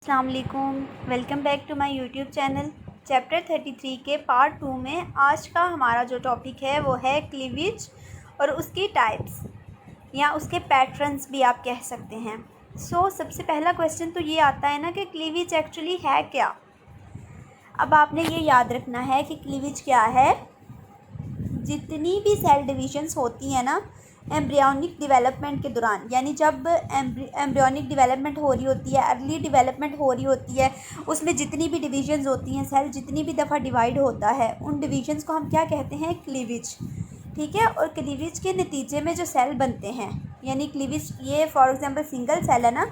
अस्सलाम वालेकुम, welcome back to my YouTube channel. Chapter 33 के पार्ट 2 में आज का हमारा जो टॉपिक है वो है क्लीवेज और उसकी टाइप्स या उसके पैटर्न्स भी आप कह सकते हैं। सबसे पहला क्वेश्चन तो ये आता है ना कि क्लीवेज एक्चुअली है क्या। अब आपने ये याद रखना है कि क्लीवेज क्या है। जितनी भी सेल डिविजन्स होती हैं ना एम्ब्रियोनिक डेवलपमेंट के दौरान, यानी जब एम्ब्रियोनिक डेवलपमेंट हो रही होती है, अर्ली डेवलपमेंट हो रही होती है, उसमें जितनी भी डिविजन्स होती हैं, सेल जितनी भी दफ़ा डिवाइड होता है, उन डिविजन्स को हम क्या कहते हैं? क्लीवेज। ठीक है। और क्लीवेज के नतीजे में जो सेल बनते हैं, यानी क्लीवेज, ये फॉर एग्जांपल सिंगल सेल है ना,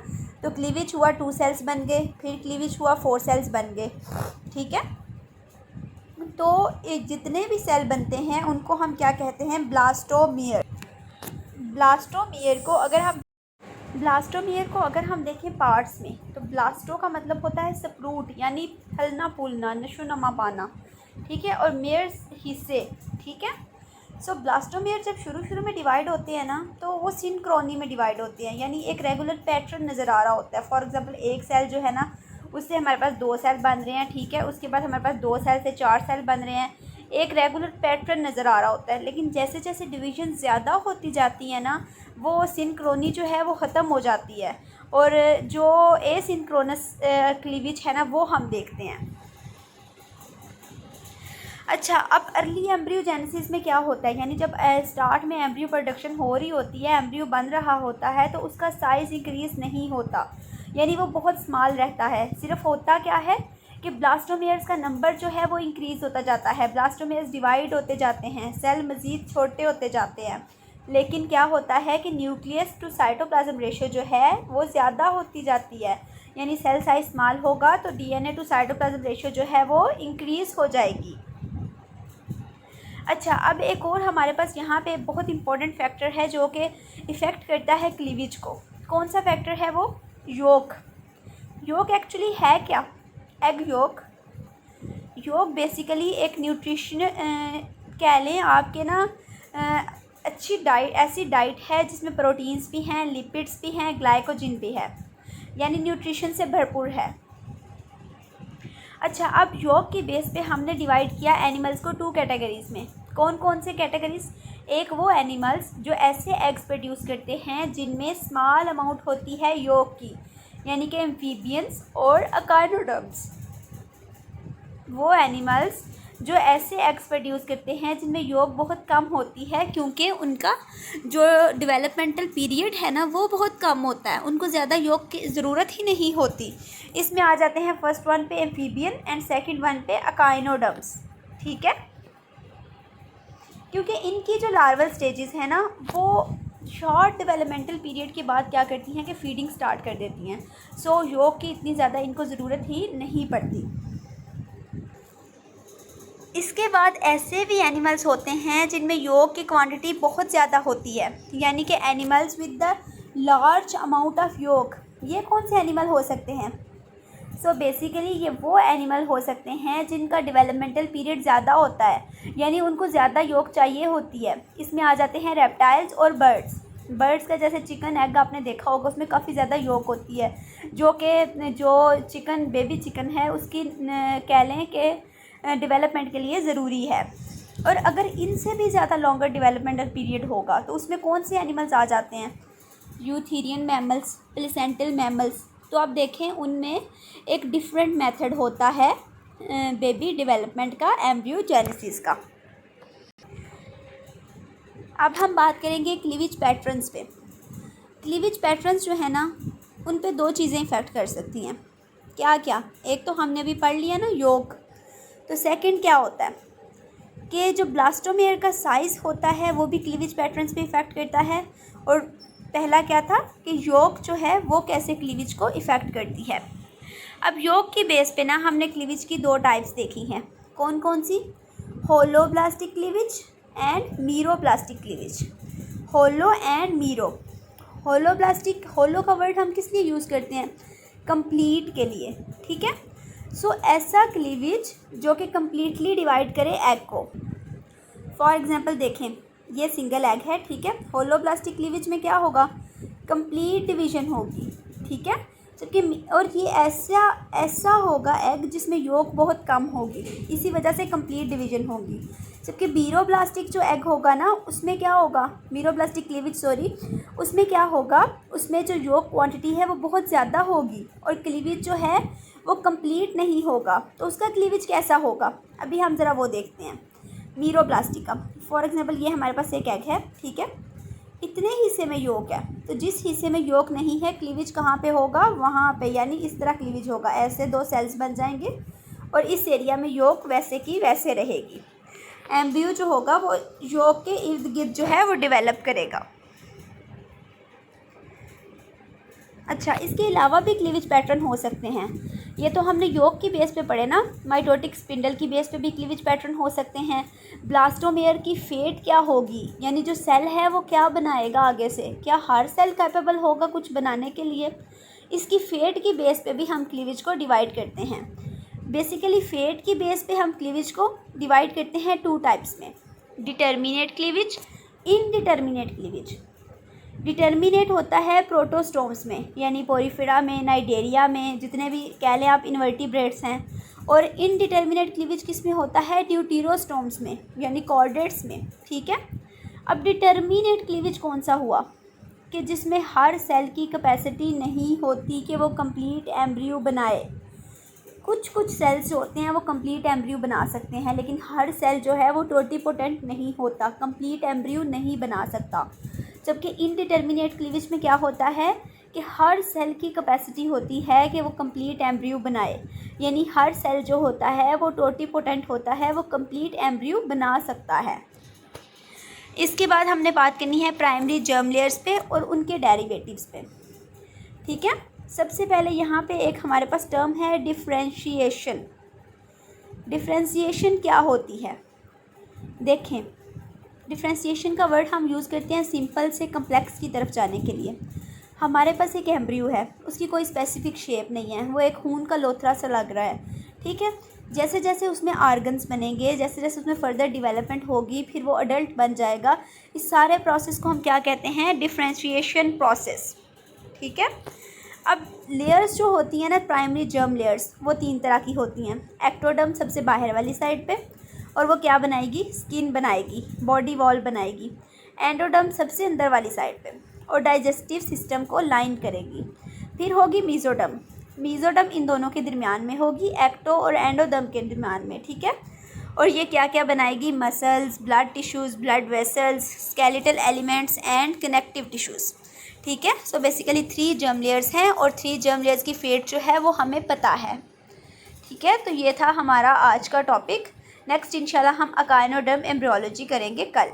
तो क्लीवेज हुआ 2 सेल्स बन गए, फिर क्लीवेज हुआ 4 सेल्स बन गए। ठीक है। तो जितने भी सेल बनते हैं उनको हम क्या कहते हैं? ब्लास्टोमियर। ब्लास्टोमियर को अगर हम देखें पार्ट्स में, तो ब्लास्टो का मतलब होता है स्प्रूट, यानी फलना फूलना, नशोनमा पाना। ठीक है। और मेयर्स हिस्से। ठीक है। ब्लास्टोमियर जब शुरू में डिवाइड होते हैं ना, तो वो सिंक्रोनी में डिवाइड होते हैं, यानी एक रेगुलर पैटर्न नज़र आ रहा होता है। फॉर एग्जांपल एक सेल जो है ना, उससे हमारे पास 2 सेल बन रहे हैं। ठीक है। उसके बाद हमारे पास 2 सेल से 4 सेल बन रहे हैं। एक रेगुलर पैटर्न नज़र आ रहा होता है। लेकिन जैसे जैसे डिवीज़न ज़्यादा होती जाती है ना, वो सिंक्रोनी जो है वो ख़त्म हो जाती है, और जो एसिंक्रोनस क्लीवेज है ना, वो हम देखते हैं। अच्छा, अब अर्ली एम्ब्रियोजेनेसिस में क्या होता है, यानी जब स्टार्ट में एम्ब्रियो प्रोडक्शन हो रही होती है, एम्ब्रियो बन रहा होता है, तो उसका साइज़ इंक्रीज़ नहीं होता, यानी वो बहुत स्मॉल रहता है। सिर्फ होता क्या है कि ब्लास्टोमेयर्स का नंबर जो है वो इंक्रीज़ होता जाता है, ब्लास्टोमेयर्स डिवाइड होते जाते हैं, सेल मज़ीद छोटे होते जाते हैं। लेकिन क्या होता है कि न्यूक्लियस टू साइटोप्लाज्म रेशियो जो है वो ज़्यादा होती जाती है, यानी सेल साइज स्मॉल होगा तो डीएनए टू साइटोप्लाज्म रेशियो जो है वो इंक्रीज़ हो जाएगी। अच्छा, अब एक और हमारे पास यहाँ पे बहुत इंपॉर्टेंट फैक्टर है जो कि इफ़ेक्ट करता है क्लीवेज को। कौन सा फैक्टर है वो? योक। योक एक्चुअली है क्या? Egg yolk. योक बेसिकली एक न्यूट्रिशन कह लें आपके ना, अच्छी डाइट, ऐसी डाइट है जिसमें प्रोटीन्स भी हैं, लिपिड्स भी हैं, ग्लाइकोजन भी है, यानी न्यूट्रिशन से भरपूर है। अच्छा, अब योग की बेस पे हमने डिवाइड किया एनिमल्स को 2 कैटेगरीज़ में। कौन कौन से कैटेगरीज़? एक वो एनिमल्स जो ऐसे एग्स प्रोड्यूस करते हैं जिनमें स्मॉल अमाउंट होती है योग की, यानी कि एम्फीबियंस और अकाइनोडर्म्स। वो एनिमल्स जो ऐसे एग्स प्रोड्यूस करते हैं जिनमें योग बहुत कम होती है, क्योंकि उनका जो डेवलपमेंटल पीरियड है ना वो बहुत कम होता है, उनको ज़्यादा योग की ज़रूरत ही नहीं होती। इसमें आ जाते हैं फर्स्ट वन पे एम्फीबियन एंड सेकंड वन पे अकाइनोडर्म्स। ठीक है। क्योंकि इनकी जो लार्वल स्टेजेस है ना, वो शॉर्ट डेवलपमेंटल पीरियड के बाद क्या करती हैं कि फीडिंग स्टार्ट कर देती हैं। योग की इतनी ज़्यादा इनको ज़रूरत ही नहीं पड़ती। इसके बाद ऐसे भी एनिमल्स होते हैं जिनमें योग की क्वांटिटी बहुत ज़्यादा होती है, यानी कि animals with the large amount of योग। ये कौन से एनिमल हो सकते हैं? बेसिकली ये वो एनिमल हो सकते हैं जिनका डेवलपमेंटल पीरियड ज़्यादा होता है, यानी उनको ज़्यादा योग चाहिए होती है। इसमें आ जाते हैं रेप्टाइल्स और बर्ड्स का जैसे चिकन एग आपने देखा होगा, उसमें काफ़ी ज़्यादा योग होती है, जो चिकन, बेबी चिकन है, उसकी कह लें कि डेवलपमेंट के लिए ज़रूरी है। और अगर इनसे भी ज़्यादा लॉन्गर डेवलपमेंटल पीरियड होगा तो उसमें कौन से एनिमल्स आ जाते हैं? Eutherian mammals, placental mammals. तो आप देखें उनमें एक डिफरेंट मेथड होता है बेबी डेवलपमेंट का, एम्ब्रियोजेनेसिस का। अब हम बात करेंगे क्लीवेज पैटर्न्स पे। क्लीवेज पैटर्न्स जो है ना, उन पे 2 चीज़ें इफ़ेक्ट कर सकती हैं। क्या क्या? एक तो हमने अभी पढ़ लिया ना, योग। तो सेकंड क्या होता है कि जो ब्लास्टोमेयर का साइज़ होता है वो भी क्लीवेज पैटर्न्स पे इफ़ेक्ट करता है। और पहला क्या था कि योग जो है वो कैसे क्लीवेज को इफ़ेक्ट करती है। अब योग की बेस पे ना हमने क्लीवेज की 2 टाइप्स देखी हैं। कौन कौन सी? Holoblastic cleavage and meroblastic cleavage. Holo and mero. Holo का वर्ड हम किस लिए यूज़ करते हैं? कंप्लीट के लिए। ठीक है। ऐसा क्लीवेज जो कि कम्प्लीटली डिवाइड करे एग को। फॉर एग्जांपल देखें, ये सिंगल एग है। ठीक है। होलोब्लास्टिक क्लीवेज में क्या होगा? कंप्लीट डिवीजन होगी। ठीक है। जबकि और ये ऐसा होगा एग जिसमें योक बहुत कम होगी, इसी वजह से कंप्लीट डिवीजन होगी। जबकि मीरोब्लास्टिक जो एग होगा ना, उसमें क्या होगा, मीरोब्लास्टिक क्लीवेज उसमें क्या होगा, उसमें जो योक क्वांटिटी है वो बहुत ज़्यादा होगी और क्लीवेज जो है वो कंप्लीट नहीं होगा। तो उसका क्लीवेज कैसा होगा, अभी हम ज़रा वो देखते हैं मीरोब्लास्टिक का। फॉर एग्जांपल ये हमारे पास एक एग है, ठीक है, इतने हिस्से में योक है, तो जिस हिस्से में योक नहीं है क्लीवेज कहाँ पे होगा, वहाँ पे, यानी इस तरह क्लीवेज होगा, ऐसे 2 सेल्स बन जाएंगे और इस एरिया में योक वैसे की वैसे रहेगी। एम्ब्रियो जो होगा वो योक के इर्द गिर्द जो है वो डेवलप करेगा। अच्छा, इसके अलावा भी क्लीवेज पैटर्न हो सकते हैं। ये तो हमने योक की बेस पे पढ़े ना, माइटोटिक स्पिंडल की बेस पे भी क्लीवेज पैटर्न हो सकते हैं। ब्लास्टोमेयर की फेट क्या होगी, यानी जो सेल है वो क्या बनाएगा आगे से, क्या हर सेल कैपेबल होगा कुछ बनाने के लिए, इसकी फेट की बेस पे भी हम क्लीवेज को डिवाइड करते हैं। बेसिकली फेट की बेस पे हम क्लीवेज को डिवाइड करते हैं 2 टाइप्स में, determinate cleavage, indeterminate cleavage. Determinate होता है प्रोटोस्टोम्स में, यानी पोरीफेरा में, नाइडेरिया में, जितने भी कह लें आप इन्वर्टिब्रेट्स हैं। और इनडिटर्मिनेट क्लीवेज किस में होता है, ड्यूटेरोस्टोम्स में, यानी कॉर्डेट्स में, ठीक है। अब डिटर्मिनेट क्लीवेज कौन सा हुआ, कि जिसमें हर सेल की कैपेसिटी नहीं होती कि वो कंप्लीट एम्ब्रियो बनाए। कुछ सेल्स जो होते हैं वो कंप्लीट एम्ब्रियो बना सकते हैं, लेकिन हर सेल जो है वो टोटिपोटेंट नहीं होता, कंप्लीट एम्ब्रियो नहीं बना सकता। जबकि इनडिटर्मिनेट क्लीवेज में क्या होता है कि हर सेल की कैपेसिटी होती है कि वो कंप्लीट एम्ब्रियो बनाए, यानी हर सेल जो होता है वो टोटिपोटेंट होता है, वो कंप्लीट एम्ब्रियो बना सकता है। इसके बाद हमने बात करनी है प्राइमरी जर्म लेयर्स पे और उनके डेरिवेटिव्स पे, ठीक है। सबसे पहले यहाँ पे एक हमारे पास टर्म है डिफरेंशिएशन। डिफरेंशिएशन क्या होती है, देखें, डिफरेंशिएशन का वर्ड हम यूज़ करते हैं सिंपल से कम्प्लेक्स की तरफ जाने के लिए। हमारे पास एक एम्ब्रियो है, उसकी कोई स्पेसिफिक शेप नहीं है, वो एक खून का लोथरा सा लग रहा है, ठीक है। जैसे जैसे उसमें आर्गन्स बनेंगे, जैसे जैसे उसमें फर्दर डेवलपमेंट होगी, फिर वो अडल्ट बन जाएगा। इस सारे प्रोसेस को हम क्या कहते हैं, डिफरेंशिएशन प्रोसेस, ठीक है। अब लेयर्स जो होती हैं ना, प्राइमरी जर्म लेयर्स, वो 3 तरह की होती हैं। एक्टोडर्म सबसे बाहर वाली साइड पे, और वो क्या बनाएगी, स्किन बनाएगी, बॉडी वॉल बनाएगी। एंडोडर्म सबसे अंदर वाली साइड पे, और डाइजेस्टिव सिस्टम को लाइन करेगी। फिर होगी मीजोडर्म। मीजोडर्म इन दोनों के दरमियान में होगी, एक्टो और एंडोडर्म के दरमियान में, ठीक है। और ये क्या क्या बनाएगी, muscles, blood tissues, blood vessels, skeletal elements and connective tissues, ठीक है। सो बेसिकली 3 जर्म लेयर्स हैं और 3 जर्म लेयर्स की फेट जो है वो हमें पता है, ठीक है। तो ये था हमारा आज का टॉपिक। नेक्स्ट इंशाल्लाह हम अकाइनोडर्म एम्ब्रियोलॉजी करेंगे कल।